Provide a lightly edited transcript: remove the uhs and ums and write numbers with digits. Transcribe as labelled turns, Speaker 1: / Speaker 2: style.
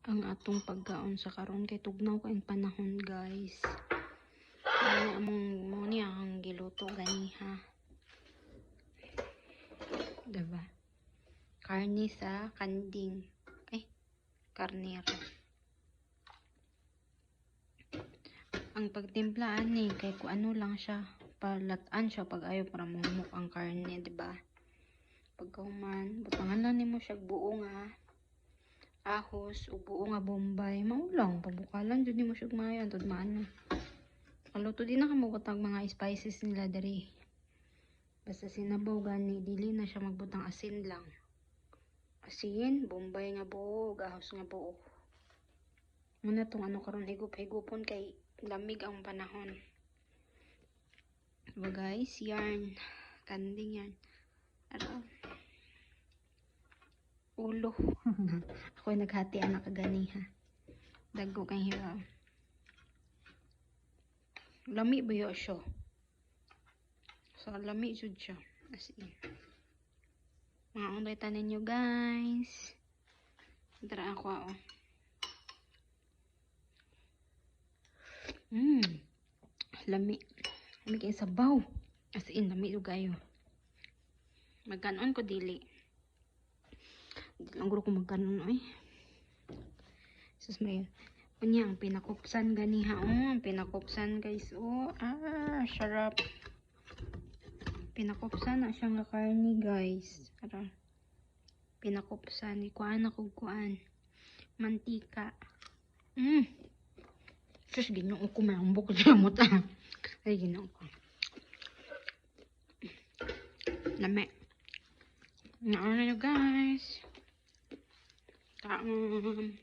Speaker 1: ang atong pagkaon sa karon kay tugnaw kay panahon, guys. Ano among mo niya ang giluto ganiha. Diba? Karne sa kanding. Ay, karnero. Ang pagtimplaan ni kay kung ano lang siya, palatan siya pag ayaw para mamumok ang karne, diba? Pagkauman, butangan lang nimo siya buo nga ahos o buo nga bombay, maulang pabukalan jud nimo siya mayo antod maano. Kaluto din na kamubutang mga spices nila diri. Basta sinabaw gani, dili na siya magbutang asin lang. Asin, bombay nga buo, ahos nga buo. Muna tong ano karon higup-higupon kay lamig ang panahon. So guys, yarn, kanding yan. Ano? Ulo. Ako naghati anak kagani ha. Dagko kay hira. Lami ba yo siya? So lami jud siya. As in. Mga ungritan ninyo guys. Dara ako oh. Lami. Lami kay sabaw. As in lami jud kayo. Magkanon ko dili. Hindi lang ko magkanon ay. Sus Maria. Kunya ang pinakupsan ganiha oh. Ang pinakupsan guys oh. Sarap. Pinakupsan na siya nga karni guys. Ara. Pinakupsan. Ikuan ako kuan. Mantika. Sus ginoo ko malambok siya mo ta. Ay ginoo ko. Lami. Naon na nyo guys. Kaon.